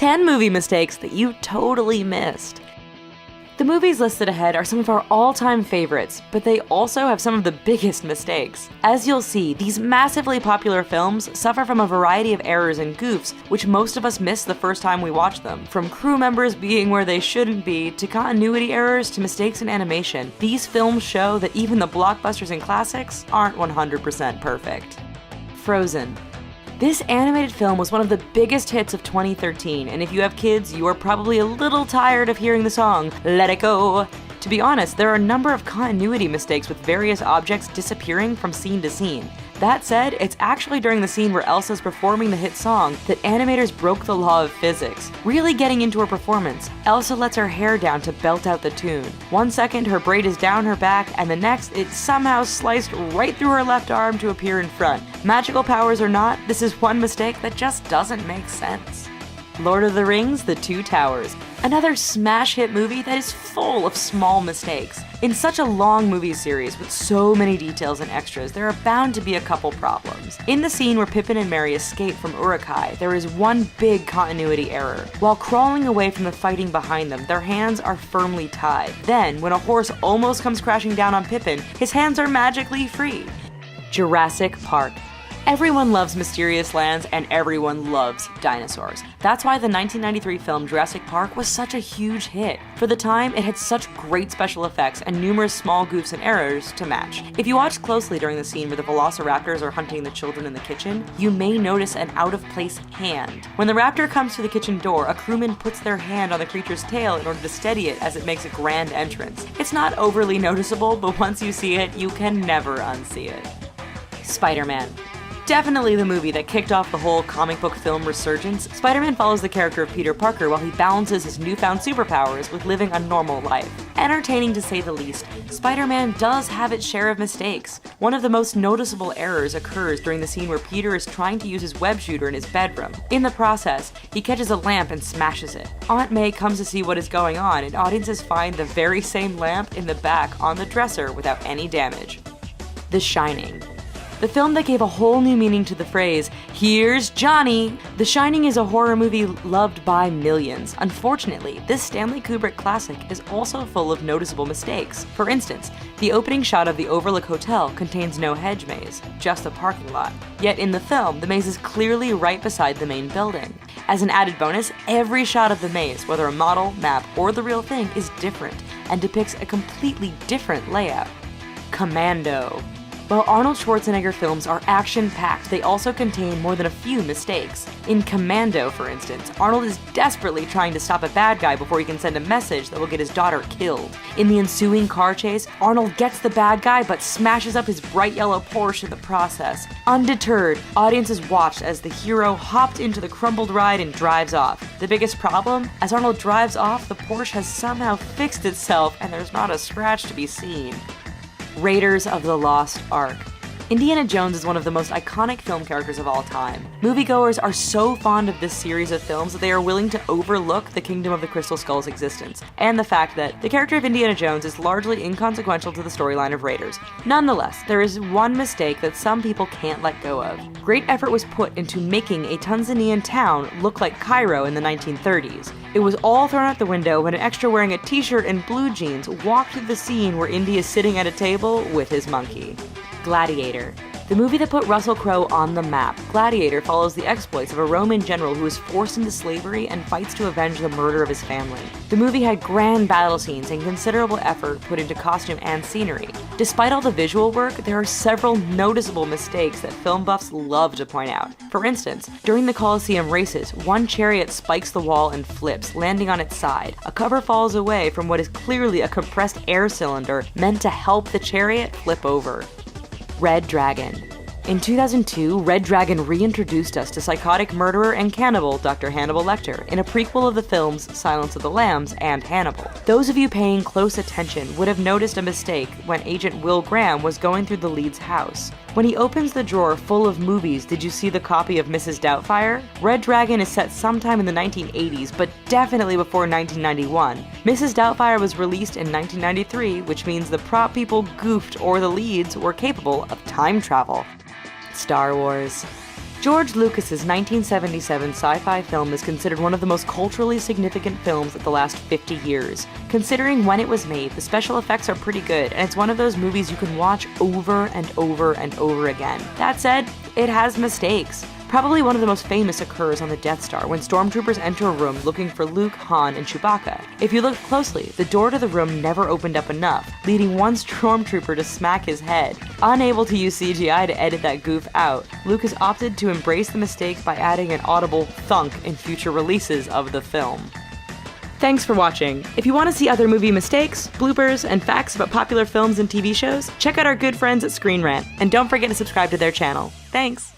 10 movie mistakes that you totally missed. The movies listed ahead are some of our all-time favorites, but they also have some of the biggest mistakes. As you'll see, these massively popular films suffer from a variety of errors and goofs, which most of us miss the first time we watch them. From crew members being where they shouldn't be, to continuity errors, to mistakes in animation, these films show that even the blockbusters and classics aren't 100% perfect. Frozen. This animated film was one of the biggest hits of 2013, and if you have kids, you are probably a little tired of hearing the song, Let It Go. To be honest, there are a number of continuity mistakes with various objects disappearing from scene to scene. That said, it's actually during the scene where Elsa's performing the hit song that animators broke the law of physics. Really getting into her performance, Elsa lets her hair down to belt out the tune. 1 second, her braid is down her back, and the next, it's somehow sliced right through her left arm to appear in front. Magical powers or not, this is one mistake that just doesn't make sense. Lord of the Rings: The Two Towers. Another smash hit movie that is full of small mistakes. In such a long movie series with so many details and extras, there are bound to be a couple problems. In the scene where Pippin and Merry escape from Uruk-hai, there is one big continuity error. While crawling away from the fighting behind them, their hands are firmly tied. Then, when a horse almost comes crashing down on Pippin, his hands are magically free. Jurassic Park. Everyone loves mysterious lands and everyone loves dinosaurs. That's why the 1993 film Jurassic Park was such a huge hit. For the time, it had such great special effects and numerous small goofs and errors to match. If you watch closely during the scene where the velociraptors are hunting the children in the kitchen, you may notice an out-of-place hand. When the raptor comes to the kitchen door, a crewman puts their hand on the creature's tail in order to steady it as it makes a grand entrance. It's not overly noticeable, but once you see it, you can never unsee it. Spider-Man. Definitely the movie that kicked off the whole comic book film resurgence, Spider-Man follows the character of Peter Parker while he balances his newfound superpowers with living a normal life. Entertaining to say the least, Spider-Man does have its share of mistakes. One of the most noticeable errors occurs during the scene where Peter is trying to use his web shooter in his bedroom. In the process, he catches a lamp and smashes it. Aunt May comes to see what is going on, and audiences find the very same lamp in the back on the dresser without any damage. The Shining. The film that gave a whole new meaning to the phrase, "Here's Johnny!" The Shining is a horror movie loved by millions. Unfortunately, this Stanley Kubrick classic is also full of noticeable mistakes. For instance, the opening shot of the Overlook Hotel contains no hedge maze, just a parking lot. Yet in the film, the maze is clearly right beside the main building. As an added bonus, every shot of the maze, whether a model, map, or the real thing, is different and depicts a completely different layout. Commando. While Arnold Schwarzenegger films are action-packed, they also contain more than a few mistakes. In Commando, for instance, Arnold is desperately trying to stop a bad guy before he can send a message that will get his daughter killed. In the ensuing car chase, Arnold gets the bad guy but smashes up his bright yellow Porsche in the process. Undeterred, audiences watched as the hero hopped into the crumbled ride and drives off. The biggest problem? As Arnold drives off, the Porsche has somehow fixed itself and there's not a scratch to be seen. Raiders of the Lost Ark. Indiana Jones is one of the most iconic film characters of all time. Moviegoers are so fond of this series of films that they are willing to overlook the Kingdom of the Crystal Skull's existence, and the fact that the character of Indiana Jones is largely inconsequential to the storyline of Raiders. Nonetheless, there is one mistake that some people can't let go of. Great effort was put into making a Tanzanian town look like Cairo in the 1930s. It was all thrown out the window when an extra wearing a t-shirt and blue jeans walked through the scene where Indy is sitting at a table with his monkey. Gladiator. The movie that put Russell Crowe on the map, Gladiator follows the exploits of a Roman general who is forced into slavery and fights to avenge the murder of his family. The movie had grand battle scenes and considerable effort put into costume and scenery. Despite all the visual work, there are several noticeable mistakes that film buffs love to point out. For instance, during the Colosseum races, one chariot spikes the wall and flips, landing on its side. A cover falls away from what is clearly a compressed air cylinder meant to help the chariot flip over. Red Dragon. In 2002, Red Dragon reintroduced us to psychotic murderer and cannibal Dr. Hannibal Lecter in a prequel of the films Silence of the Lambs and Hannibal. Those of you paying close attention would have noticed a mistake when Agent Will Graham was going through the lead's house. When he opens the drawer full of movies, did you see the copy of Mrs. Doubtfire? Red Dragon is set sometime in the 1980s, but definitely before 1991. Mrs. Doubtfire was released in 1993, which means the prop people goofed or the leads were capable of time travel. Star Wars. George Lucas's 1977 sci-fi film is considered one of the most culturally significant films of the last 50 years. Considering when it was made, the special effects are pretty good, and it's one of those movies you can watch over and over and over again. That said, it has mistakes. Probably one of the most famous occurs on the Death Star when stormtroopers enter a room looking for Luke, Han, and Chewbacca. If you look closely, the door to the room never opened up enough, leading one stormtrooper to smack his head. Unable to use CGI to edit that goof out, Lucas opted to embrace the mistake by adding an audible thunk in future releases of the film. Thanks for watching. If you want to see other movie mistakes, bloopers, and facts about popular films and TV shows, check out our good friends at Screen Rant, and don't forget to subscribe to their channel. Thanks!